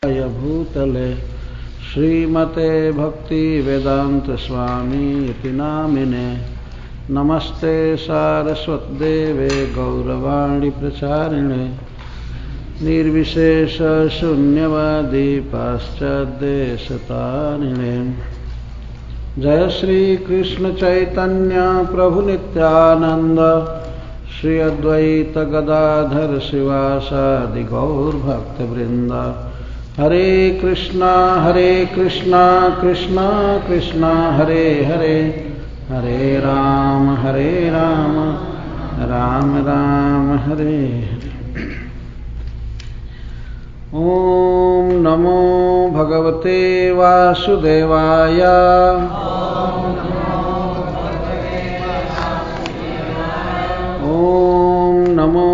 भूतले श्रीमते भक्ति वेदांत स्वामी इति नामिने नमस्ते सारस्वतदेवे गौरवाणी प्रचारिणे निर्विशेष शून्यवादी पाश्चात्यदेशतारिणे। जय श्री कृष्ण चैतन्य प्रभु नित्यानंद श्री अद्वैत गदाधर शिवासादि गौर भक्त वृंद। हरे कृष्णा कृष्णा कृष्णा हरे हरे, हरे राम राम राम हरे हरे। ओम नमो भगवते वासुदेवाय। ओम नमो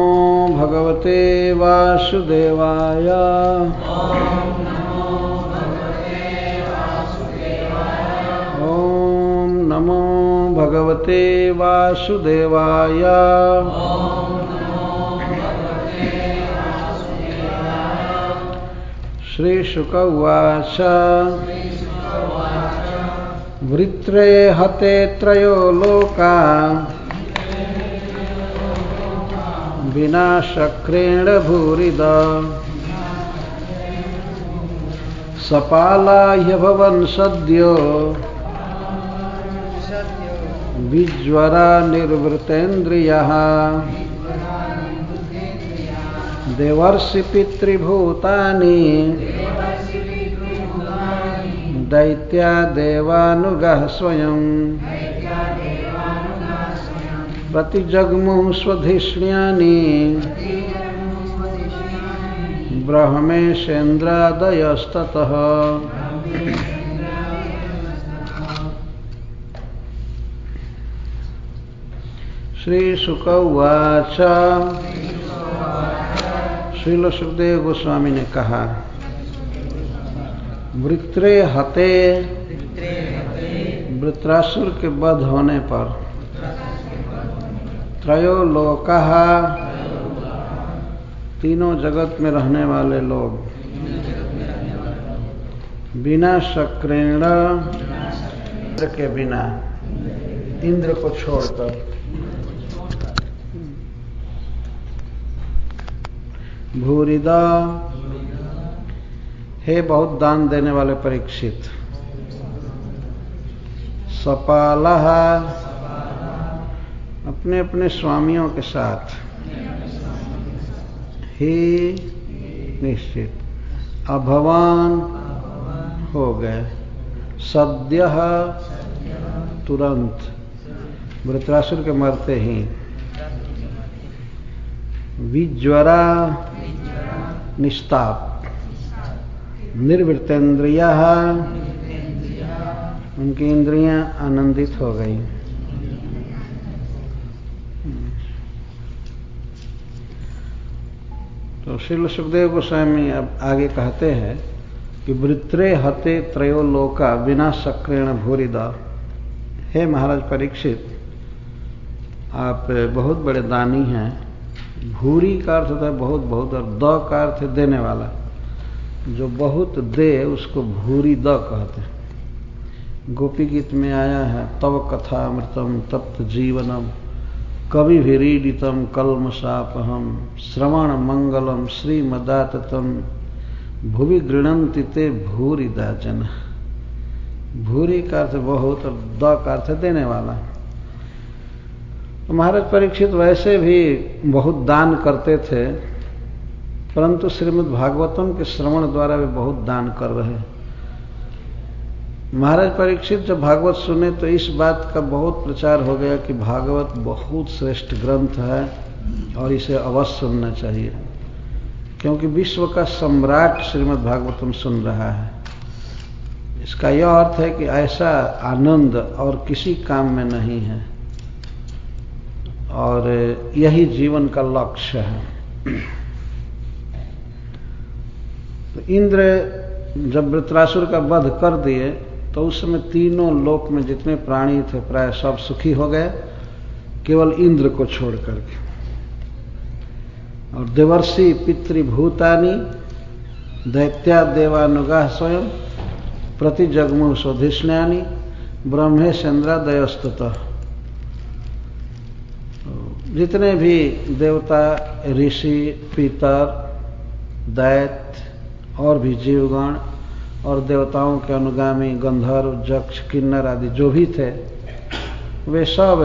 भगवते वासुदेवाय। ओम नमो भगवते वासुदेवाय। श्री शुक उवाच वृत्रे हते त्रयो लोका विनाशक्रेण भूरिदा सपाला ह्यभवन् सद्यो विज्वरा निर्वृतेन्द्रियः देवर्षि पितृभूतानि दैत्या देवानुगः स्वयं प्रतिजग्मुः स्वधिष्ण्यानि ब्रह्मेशेन्द्रादयस्ततः। श्री शुक उवाच श्रील सुखदेव गोस्वामी ने कहा वृत्रे हते, वृत्रासुर के वध होने पर त्रयो लोकः, तीनों जगत में रहने वाले लोग बिना शक्रेण के बिना इंद्र को छोड़कर भूरिदा, हे बहुत दान देने वाले परीक्षित, सपालः, अपने अपने स्वामियों के साथ, ही निश्चित, अभवान हो गए, सद्यः तुरंत, वृत्रासुर के मरते ही, विज्वरा निस्ताप, निर्वृतेन्द्रियः, उनकी इंद्रियां आनंदित हो गई। तो श्रील सुखदेव गोस्वामी अब आगे कहते हैं कि वृत्रे हते त्रयो लोका विना शक्रेण भूरिदा। हे महाराज परीक्षित, आप बहुत बड़े दानी हैं। भूरी का अर्थ होता है बहुत बहुत, और द का अर्थ है देने वाला। जो बहुत दे उसको भूरी द कहते हैं। गोपी गीत में आया है तव कथामृतम तप्त जीवनम कविभिरीडितम कल्मषापहम श्रवण मंगलम श्रीमदाततम भुवि गृणन्ति ते भूरिदा जन। भूरी का अर्थ बहुत और द का अर्थ देने वाला। तो महाराज परीक्षित वैसे भी बहुत दान करते थे, परंतु श्रीमद् भागवतम के श्रवण द्वारा वे बहुत दान कर रहे। महाराज परीक्षित जब भागवत सुने तो इस बात का बहुत प्रचार हो गया कि भागवत बहुत श्रेष्ठ ग्रंथ है और इसे अवश्य सुनना चाहिए, क्योंकि विश्व का सम्राट श्रीमद् भागवतम सुन रहा है। इसका यह अर्थ है कि ऐसा आनंद और किसी काम में नहीं है, और यही जीवन का लक्ष्य है। तो इंद्र जब वृत्रासुर का वध कर दिए तो उस समय तीनों लोक में जितने प्राणी थे प्राय सब सुखी हो गए, केवल इंद्र को छोड़ करके। और देवर्षि पितृभूतानि, दैत्या देवानुगाह स्वयं प्रतिजग्मुः स्वधिष्ण्यानि ब्रह्मेशेन्द्रादयस्ततः। जितने भी देवता, ऋषि, पितर, दैत्य और भी जीवगण और देवताओं के अनुगामी गंधर्व, यक्ष, किन्नर आदि जो भी थे, वे सब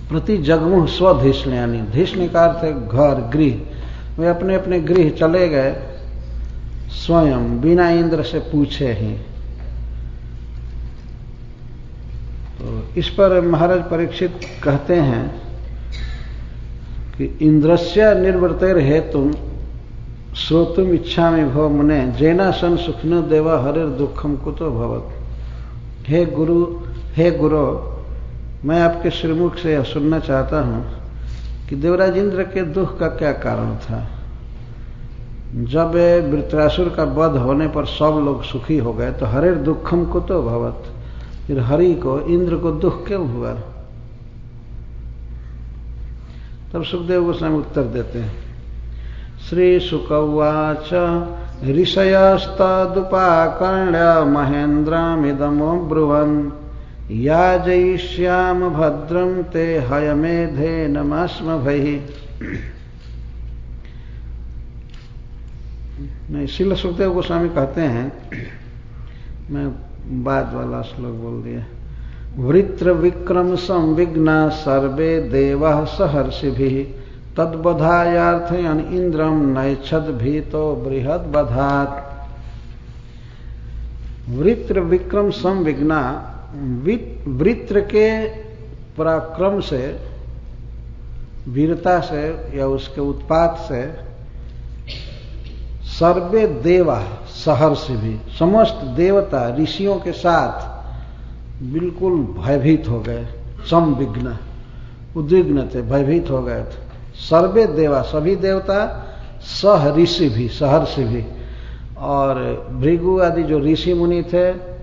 प्रति जगमुह स्वधिष्ण्यानि, धिष्ण्य का अर्थ है घर, गृह, वे अपने अपने गृह चले गए स्वयं बिना इंद्र से पूछे ही। तो इस पर महाराज परीक्षित कहते हैं कि इंद्रस्य निर्वृत्तेर हेतुम श्रोतुम इच्छामि भव मुने जेना सन सुखिनो देवा हरेर दुखम कुतो भवत। हे गुरु, मैं आपके श्रीमुख से यह सुनना चाहता हूं कि देवराज इंद्र के दुख का क्या कारण था। जब वृत्रासुर का वध होने पर सब लोग सुखी हो गए तो हरेर दुखम कुतो भवत, फिर हरि को, इंद्र को दुख क्यों हुआ। तब सुखदेव गोस्वामी उत्तर देते हैं, श्री शुक उवाच ऋषयस्तदुपाकर्ण्य महेन्द्रमिदमब्रुवन् याजयिष्याम भद्रं ते हयमेधेनमस्मभैः। नहीं, श्रील सुखदेव गोस्वामी कहते हैं, मैं बाद वाला श्लोक बोल दिया, वृत्र विक्रम संविघ्ना सर्वे देवाः सहर्षिभिः तद्बधायार्थयन् इंद्रम नैच्छद भीतो बृहद बधात्। वृत्र विक्रम संविघ्ना, वृत्र के पराक्रम से, वीरता से या उसके उत्पात से सर्वे देवा सहर्षि भी, समस्त देवता ऋषियों के साथ बिल्कुल भयभीत हो गए। संविघ्न, उद्विग्न थे, भयभीत हो गए थे। सर्वे देवा, सभी देवता, सह ऋषि भी, सहर्षि भी, और भृगु आदि जो ऋषि मुनि थे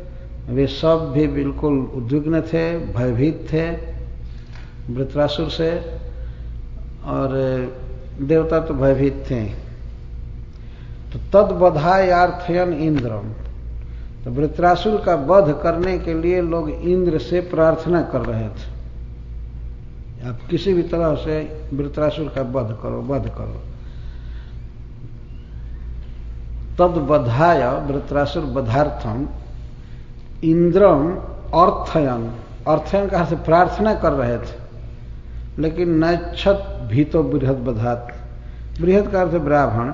वे सब भी बिल्कुल उद्विग्न थे, भयभीत थे वृत्रासुर से, और देवता तो भयभीत थे। तो तद्बधायार्थयन् इंद्रम, तो वृत्रासुर का वध करने के लिए लोग इंद्र से प्रार्थना कर रहे थे, आप किसी भी तरह से वृत्रासुर का वध करो, वध करो। तद्बधाय वृत्रासुर वधार्थम इंद्रम अर्थयन, अर्थयन का अर्थ प्रार्थना कर रहे थे, लेकिन नैच्छद भीतो बृहद बधात, बृहद का अर्थ ब्राह्मण,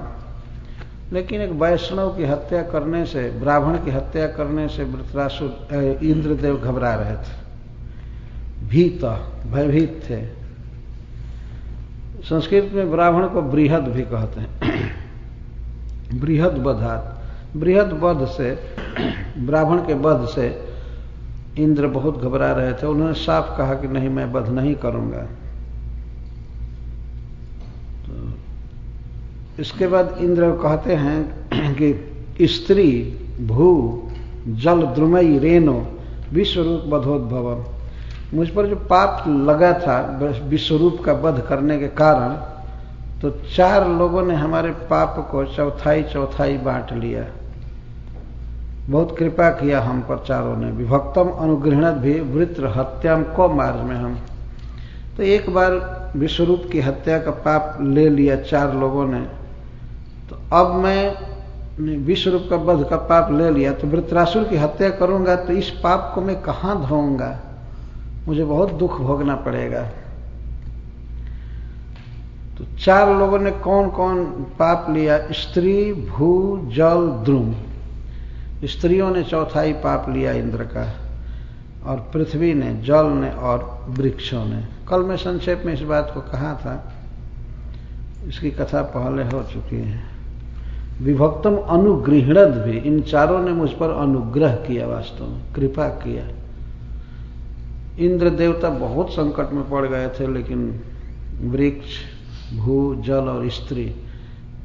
लेकिन एक वैष्णव की हत्या करने से, ब्राह्मण की हत्या करने से वृत्रासुर, इंद्रदेव घबरा रहे थे, भीत, भयभीत थे। संस्कृत में ब्राह्मण को बृहद भी कहते हैं, बृहद बधात, बृहद वध से, ब्राह्मण के वध से इंद्र बहुत घबरा रहे थे। उन्होंने साफ कहा कि नहीं, मैं वध नहीं करूंगा। तो इसके बाद इंद्र कहते हैं कि स्त्री भू जल द्रुमयी रेनो विश्वरूप वधोद्भवम, मुझ पर जो पाप लगा था विश्वरूप का वध करने के कारण, तो 4 लोगों ने हमारे पाप को चौथाई चौथाई बांट लिया, बहुत कृपा किया हम पर चारों ने। विभक्तम अनुगृहणत भी वृत्र हत्याम को मार्ग में हम, तो एक बार विश्वरूप की हत्या का पाप ले लिया 4 लोगों ने, तो अब मैं विश्वरूप का वध का पाप ले लिया, तो वृत्रासुर की हत्या करूंगा तो इस पाप को मैं कहां धोऊंगा, मुझे बहुत दुख भोगना पड़ेगा। तो 4 लोगों ने कौन कौन पाप लिया? स्त्री, भू, जल, द्रुम। स्त्रियों ने चौथाई पाप लिया इंद्र का, और पृथ्वी ने, जल ने और वृक्षों ने। कल मैं संक्षेप में इस बात को कहा था, इसकी कथा पहले हो चुकी है। विभक्तम अनुगृहणद भी, इन चारों ने मुझ पर अनुग्रह किया, वास्तव में कृपा किया। इंद्र देवता बहुत संकट में पड़ गए थे, लेकिन वृक्ष, भू, जल और स्त्री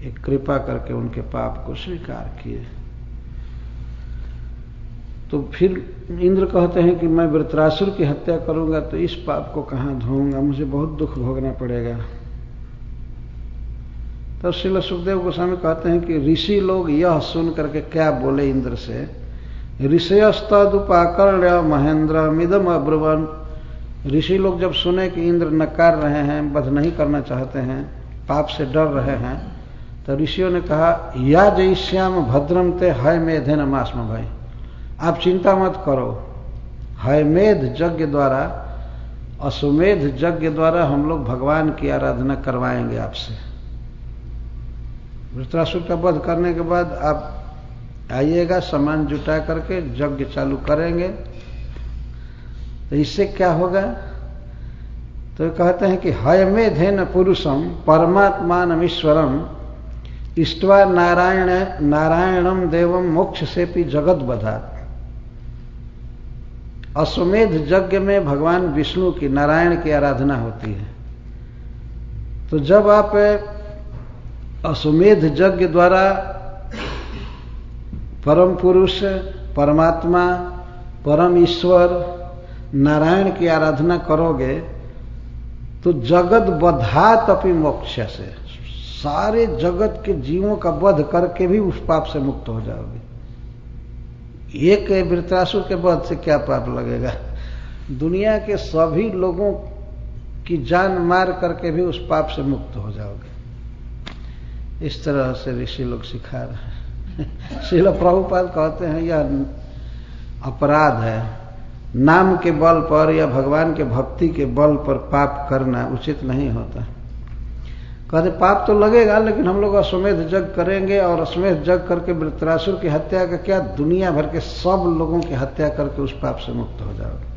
एक कृपा करके उनके पाप को स्वीकार किए। तो फिर इंद्र कहते हैं कि मैं वृत्रासुर की हत्या करूंगा तो इस पाप को कहां धोऊंगा, मुझे बहुत दुख भोगना पड़ेगा। तो श्रील सुखदेव गोस्वामी कहते हैं कि ऋषि लोग यह सुन करके क्या बोले इंद्र से, ऋषयस्तदुपाकर्ण्य महेंद्र मिदम अब्रुवन। ऋषि लोग जब सुने कि इंद्र नकार रहे हैं, वध नहीं करना चाहते हैं, पाप से डर रहे हैं, तो ऋषियों ने कहा या जयश्याम भद्रम ते हयमेधेन मास्म भाई, आप चिंता मत करो, हयमेध यज्ञ द्वारा, अश्वमेध यज्ञ द्वारा हम लोग भगवान की आराधना करवाएंगे आपसे। वृत्रासुर का वध करने के बाद आप आइएगा, सामान जुटा करके यज्ञ चालू करेंगे। तो इससे क्या होगा? तो कहते हैं कि हयमेधेन पुरुषम परमात्मान ईश्वरम इष्ट्वा नारायणम देवम मोक्ष से भी जगत बधात। अश्वमेध यज्ञ में भगवान विष्णु की, नारायण की आराधना होती है। तो जब आप अश्वमेध यज्ञ द्वारा परम पुरुष, परमात्मा, परम ईश्वर, नारायण की आराधना करोगे तो जगत बधात अपि मोक्ष से, सारे जगत के जीवों का वध करके भी उस पाप से मुक्त हो जाओगे। एक वृत्रासुर के वध से क्या पाप लगेगा? दुनिया के सभी लोगों की जान मार करके भी उस पाप से मुक्त हो जाओगे। इस तरह से ऋषि लोग सिखा रहे हैं। श्रील प्रभुपाद कहते हैं यह अपराध है, नाम के बल पर या भगवान के भक्ति के बल पर पाप करना उचित नहीं होता। कहते पाप तो लगेगा, लेकिन हम लोग अश्वमेध यज्ञ करेंगे और अश्वमेध यज्ञ करके वृत्रासुर की हत्या का क्या, दुनिया भर के सब लोगों की हत्या करके उस पाप से मुक्त हो जाओगे।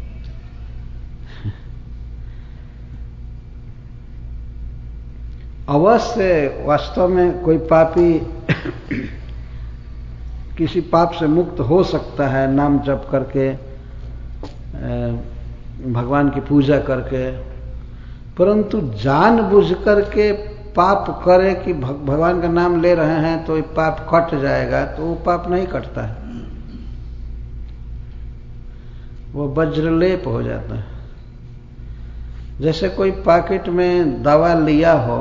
अवश्य वास्तव में कोई पापी किसी पाप से मुक्त हो सकता है नाम जप करके, भगवान की पूजा करके, परंतु जानबूझ करके पाप करे कि भगवान का नाम ले रहे हैं तो ये पाप कट जाएगा, तो वो पाप नहीं कटता है, वो वज्रलेप हो जाता है। जैसे कोई पैकेट में दवा लिया हो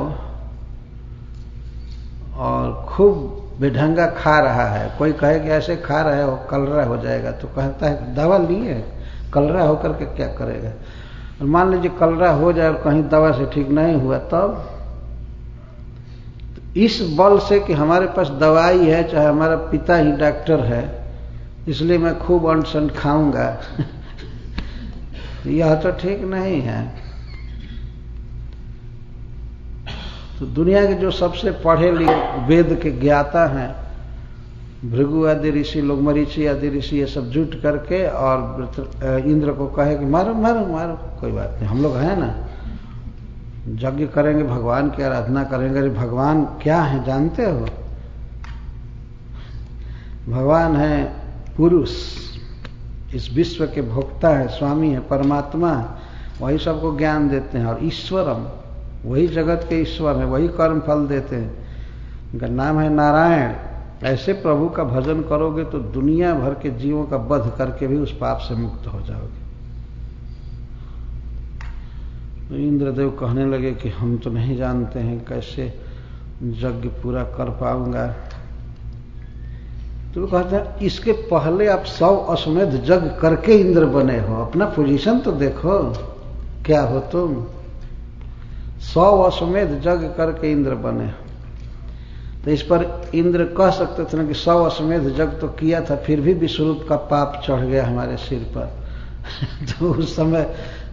और खूब बेढंगा खा रहा है, कोई कहे कि ऐसे खा रहे हो कलरा हो जाएगा, तो कहता है दवा लिए, कलरा होकर के क्या करेगा। और मान लीजिए कलरा हो जाए और कहीं दवा से ठीक नहीं हुआ, तब इस बल से कि हमारे पास दवाई है, चाहे हमारा पिता ही डॉक्टर है, इसलिए मैं खूब अनशन खाऊंगा, यह तो ठीक नहीं है। तो दुनिया के जो सबसे पढ़े लिखे वेद के ज्ञाता हैं, भृगु आदि ऋषि लोग, मरीचि आदि ऋषि, ये सब जुट करके और इंद्र को कहे कि मारो मारो मारो, कोई बात नहीं, हम लोग हैं ना, यज्ञ करेंगे, भगवान की आराधना करेंगे। अरे भगवान क्या है जानते हो? भगवान है पुरुष, इस विश्व के भोक्ता है, स्वामी है, परमात्मा, वही सबको ज्ञान देते हैं। और ईश्वरम, वही जगत के ईश्वर है, वही कर्म फल देते हैं, उनका नाम है नारायण। ऐसे प्रभु का भजन करोगे तो दुनिया भर के जीवों का वध करके भी उस पाप से मुक्त हो जाओगे। तो इंद्रदेव कहने लगे कि हम तो नहीं जानते हैं कैसे यज्ञ पूरा कर पाऊंगा। तो कहते हैं इसके पहले आप 100 अश्वमेध यज्ञ करके इंद्र बने हो, अपना पोजीशन तो देखो क्या हो तुम। 100 अश्वमेध यज्ञ करके इंद्र बने हो। तो इस पर इंद्र कह सकते थे ना कि 100 अश्वमेध यज्ञ तो किया था, फिर भी विश्वरूप का पाप चढ़ गया हमारे सिर पर। तो उस समय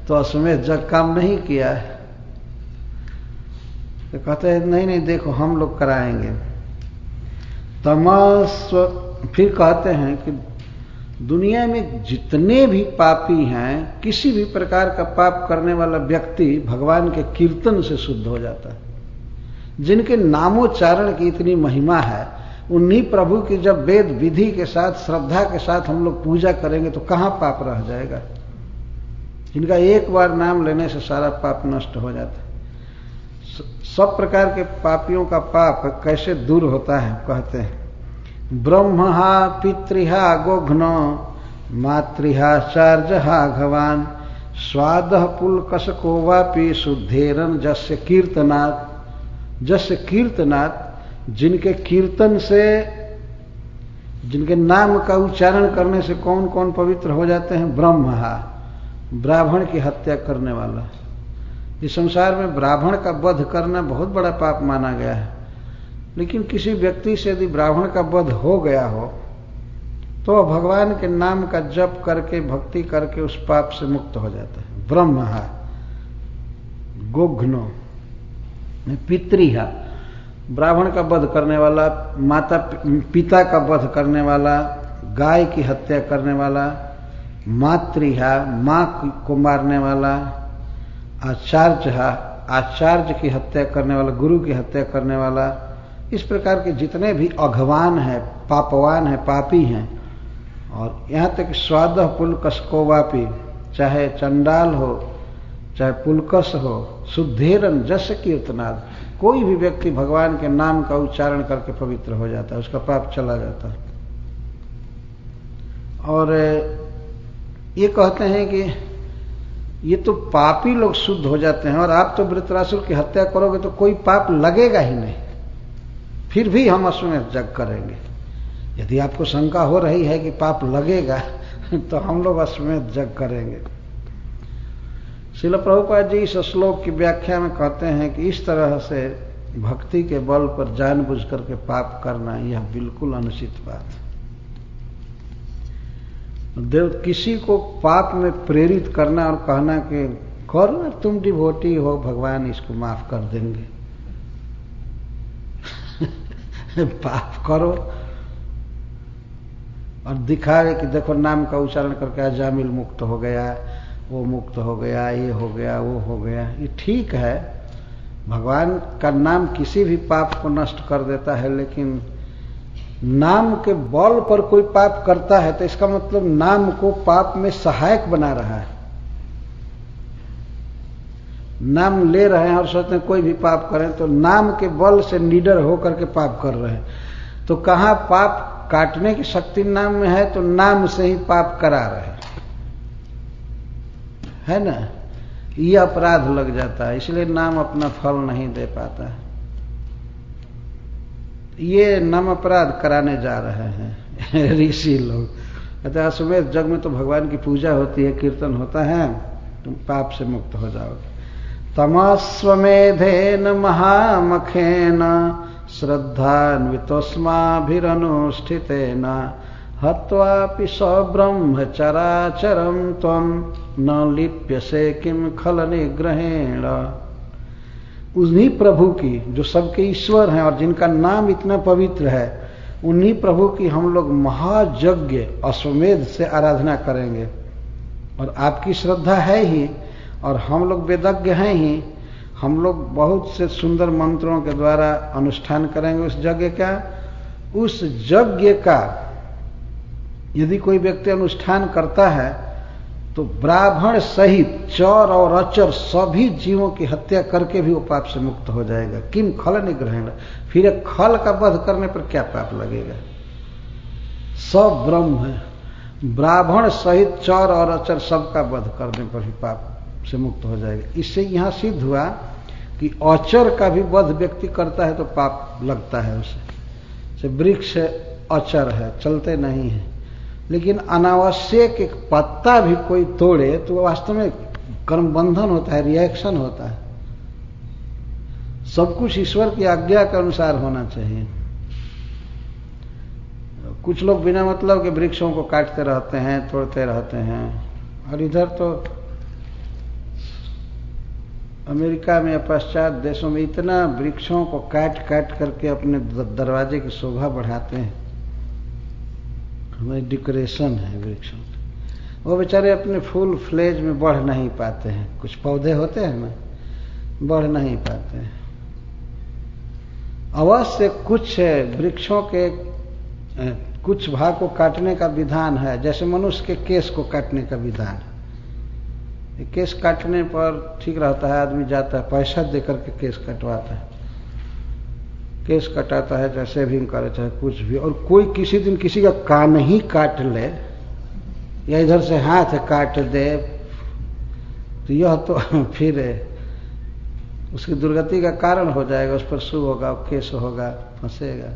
तो अश्वमेध यज्ञ काम नहीं किया है। तो कहते हैं नहीं नहीं देखो हम लोग कराएंगे। तमस्व, फिर कहते हैं कि दुनिया में जितने भी पापी हैं, किसी भी प्रकार का पाप करने वाला व्यक्ति भगवान के कीर्तन से शुद्ध हो जाता है। जिनके नामोच्चारण की इतनी महिमा है, उन्हीं प्रभु की जब वेद विधि के साथ, श्रद्धा के साथ हम लोग पूजा करेंगे तो कहां पाप रह जाएगा। जिनका एक बार नाम लेने से सारा पाप नष्ट हो जाता है। सब प्रकार के पापियों का पाप कैसे दूर होता है कहते हैं, ब्रह्महा पितृहा गोघ्नो मातृहाचार्यहा घवान स्वादः पुलकशको वापि शुद्धेरन जस्य कीर्तनात्। जस्य कीर्तनात्, जिनके कीर्तन से, जिनके नाम का उच्चारण करने से कौन कौन पवित्र हो जाते हैं? ब्रह्मा, ब्राह्मण की हत्या करने वाला। इस संसार में ब्राह्मण का वध करना बहुत बड़ा पाप माना गया है, लेकिन किसी व्यक्ति से यदि ब्राह्मण का वध हो गया हो तो भगवान के नाम का जप करके, भक्ति करके उस पाप से मुक्त हो जाता है। ब्रह्मा, गोघ्नो, पितृहा, ब्राह्मण का वध करने वाला, माता पिता का वध करने वाला, गाय की हत्या करने वाला, मातृहा, मां को मारने वाला, आचार्यहा, आचार्य की हत्या करने वाला, गुरु की हत्या करने वाला। इस प्रकार के जितने भी अघवान हैं, पापवान हैं, पापी हैं, और यहां तक स्वादह पुलकस को वापी, चाहे चंडाल हो, चाहे पुलकस हो, शुद्धेरन जस कीर्तनाद, कोई भी व्यक्ति भगवान के नाम का उच्चारण करके पवित्र हो जाता है, उसका पाप चला जाता है। और ये कहते हैं कि ये तो पापी लोग शुद्ध हो जाते हैं, और आप तो वृत्रासुर की हत्या करोगे तो कोई पाप लगेगा ही नहीं, फिर भी हम अश्वमेध यज्ञ करेंगे। यदि आपको शंका हो रही है कि पाप लगेगा तो हम लोग अश्वमेध यज्ञ करेंगे। श्रील प्रभुपाद जी इस श्लोक की व्याख्या में कहते हैं कि इस तरह से भक्ति के बल पर जानबूझ करके पाप करना यह बिल्कुल अनुचित बात है। देव किसी को पाप में प्रेरित करना और कहना कि करो, तुम डिवोटी हो, भगवान इसको माफ कर देंगे पाप करो और दिखावे कि देखो नाम का उच्चारण करके अजामिल मुक्त हो गया, वो मुक्त हो गया, ये हो गया, वो हो गया। ये ठीक है, भगवान का नाम किसी भी पाप को नष्ट कर देता है, लेकिन नाम के बल पर कोई पाप करता है तो इसका मतलब नाम को पाप में सहायक बना रहा है। नाम ले रहे हैं और सोचते हैं कोई भी पाप करें तो नाम के बल से निडर होकर के पाप कर रहे हैं, तो कहां पाप काटने की शक्ति नाम में है, तो नाम से ही पाप करा रहे है ना। ये अपराध लग जाता है, इसलिए नाम अपना फल नहीं दे पाता है। ये नाम अपराध कराने जा रहे हैं ऋषि लोग। कहते हैं अश्वमेध यज्ञ में तो भगवान की पूजा होती है, कीर्तन होता है, तुम पाप से मुक्त हो जाओगे। तमस्वमेधेन महामखेन श्रद्धान्वितोस्माभिरनुष्ठितेन हत्वापि सब्रह्मचराचरं त्वं न लिप्यसे किम खल निग्रहेण। उन्हीं प्रभु की जो सबके ईश्वर हैं और जिनका नाम इतना पवित्र है, उन्हीं प्रभु की हम लोग महायज्ञ अश्वमेध से आराधना करेंगे। और आपकी श्रद्धा है ही, और हम लोग वेदज्ञ हैं ही, हम लोग बहुत से सुंदर मंत्रों के द्वारा अनुष्ठान करेंगे उस यज्ञ का। उस यज्ञ का यदि कोई व्यक्ति अनुष्ठान करता है तो ब्राह्मण सहित चर और अचर सभी जीवों की हत्या करके भी वो पाप से मुक्त हो जाएगा। किम खल निग्रहेण, फिर एक खल का वध करने पर क्या पाप लगेगा। सब ब्रह्म है, ब्राह्मण सहित चर और अचर सबका वध करने पर भी पाप से मुक्त हो जाएगा। इससे यहां सिद्ध हुआ कि अचर का भी वध व्यक्ति करता है तो पाप लगता है उसे। वृक्ष अचर है, चलते नहीं है, लेकिन अनावश्यक एक पत्ता भी कोई तोड़े तो वास्तव में कर्म बंधन होता है, रिएक्शन होता है। सब कुछ ईश्वर की आज्ञा के अनुसार होना चाहिए। कुछ लोग बिना मतलब के वृक्षों को काटते रहते हैं, तोड़ते रहते हैं। और इधर तो अमेरिका में या पश्चात देशों में इतना वृक्षों को काट काट करके अपने दरवाजे की शोभा बढ़ाते हैं। हमारी डेकोरेशन है वृक्षों की। वो बेचारे अपने फुल फ्लेज में बढ़ नहीं पाते हैं। कुछ पौधे होते हैं ना, बढ़ नहीं पाते हैं। अवश्य कुछ वृक्षों के कुछ भाग को काटने का विधान है, जैसे मनुष्य के केस को काटने का विधान है। केस काटने पर ठीक रहता है, आदमी जाता है पैसा देकर के केस कटवाता है, केस कटाता है, चाहे शेविंग करे चाहे कुछ भी। और कोई किसी दिन किसी का कान ही काट ले या इधर से हाथ काट दे तो यह तो फिर उसकी दुर्गति का कारण हो जाएगा, उस पर शू होगा, केस होगा, फंसेगा।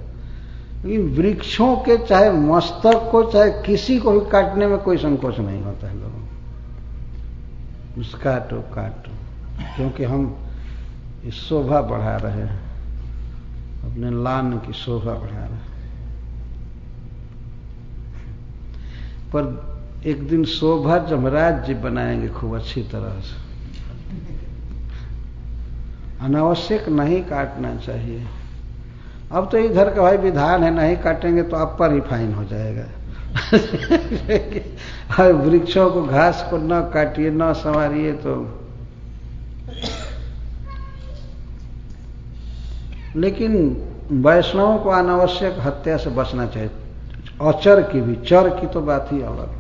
लेकिन वृक्षों के चाहे मस्तक को चाहे किसी को भी काटने में कोई संकोच नहीं होता है लोगों को। उस काटो काटो, क्योंकि हम इस शोभा बढ़ा रहे हैं, अपने लान की शोभा बढ़ा रहे हैं। पर एक दिन शोभा जमराज जी बनाएंगे खूब अच्छी तरह से। अनावश्यक नहीं काटना चाहिए। अब तो इधर का भाई विधान है, नहीं काटेंगे तो आप पर ही फाइन हो जाएगा। और वृक्षों को, घास को न काटिए, न संवारिए। तो लेकिन वैष्णवों को अनावश्यक हत्या से बचना चाहिए। अचर की भी, चर की तो बात ही अलग।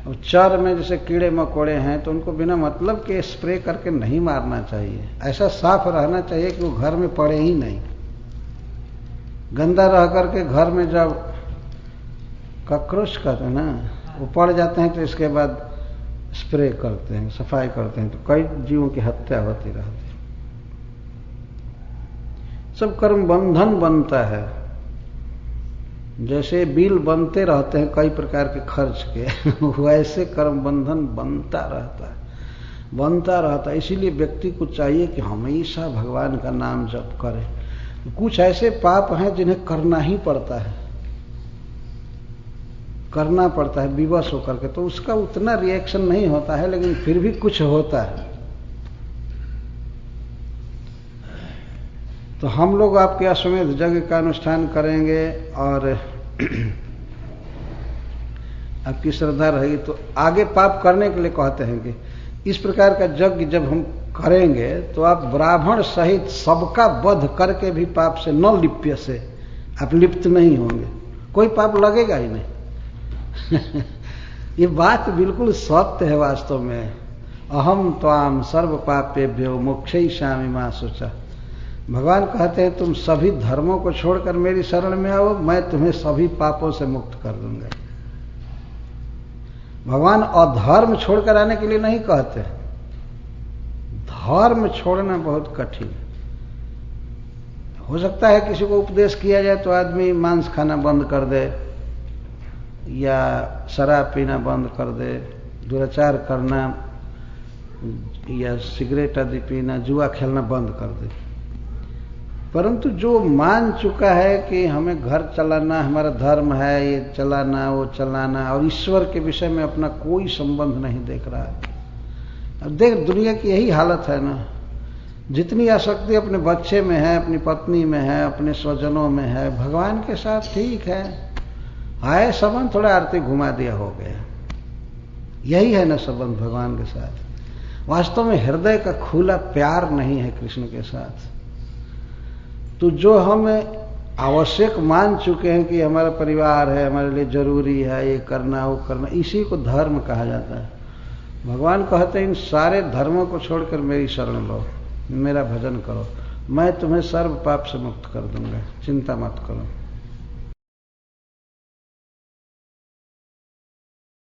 और चर में जैसे कीड़े मकोड़े हैं तो उनको बिना मतलब के स्प्रे करके नहीं मारना चाहिए। ऐसा साफ रहना चाहिए कि वो घर में पड़े ही नहीं। गंदा रह करके घर में जब कॉकरोच कहते हैं ना, वो पड़ जाते हैं तो इसके बाद स्प्रे करते हैं, सफाई करते हैं, तो कई जीवों की हत्या होती रहती है। सब कर्म बंधन बनता है। जैसे बिल बनते रहते हैं कई प्रकार के खर्च के, वैसे कर्म बंधन बनता रहता है, बनता रहता है। इसीलिए व्यक्ति को चाहिए कि हमेशा भगवान का नाम जप करे। कुछ ऐसे पाप हैं जिन्हें करना ही पड़ता है, करना पड़ता है विवश होकर के, तो उसका उतना रिएक्शन नहीं होता है, लेकिन फिर भी कुछ होता है। तो हम लोग आपके अश्वमेध यज्ञ का अनुष्ठान करेंगे और आपकी श्रद्धा रहेगी तो आगे पाप करने के लिए कहते हैं कि इस प्रकार का यज्ञ जब हम करेंगे तो आप ब्राह्मण सहित सबका वध करके भी पाप से न लिप्य से आप लिप्त नहीं होंगे, कोई पाप लगेगा ही नहीं। ये बात बिल्कुल सत्य है वास्तव में। अहम त्वाम सर्व पापेभ्यो मोक्षयिष्यामि मा शुचा। भगवान कहते हैं तुम सभी धर्मों को छोड़कर मेरी शरण में आओ, मैं तुम्हें सभी पापों से मुक्त कर दूंगा। भगवान अधर्म छोड़कर आने के लिए नहीं कहते। धर्म छोड़ना बहुत कठिन है। हो सकता है किसी को उपदेश किया जाए तो आदमी मांस खाना बंद कर दे, या शराब पीना बंद कर दे, दुराचार करना या सिगरेट आदि पीना, जुआ खेलना बंद कर दे। परंतु जो मान चुका है कि हमें घर चलाना हमारा धर्म है, ये चलाना वो चलाना, और ईश्वर के विषय में अपना कोई संबंध नहीं देख रहा है। अब देख, दुनिया की यही हालत है ना। जितनी आसक्ति अपने बच्चे में है, अपनी पत्नी में है, अपने स्वजनों में है, भगवान के साथ ठीक है, आए संबंध, थोड़ा आरती घुमा दिया हो गया, यही है ना संबंध भगवान के साथ। वास्तव में हृदय का खुला प्यार नहीं है कृष्ण के साथ। तो जो हम आवश्यक मान चुके हैं कि हमारा परिवार है, हमारे लिए जरूरी है, ये करना वो करना, इसी को धर्म कहा जाता है। भगवान कहते हैं इन सारे धर्मों को छोड़कर मेरी शरण लो, मेरा भजन करो, मैं तुम्हें सर्व पाप से मुक्त कर दूंगा, चिंता मत करो।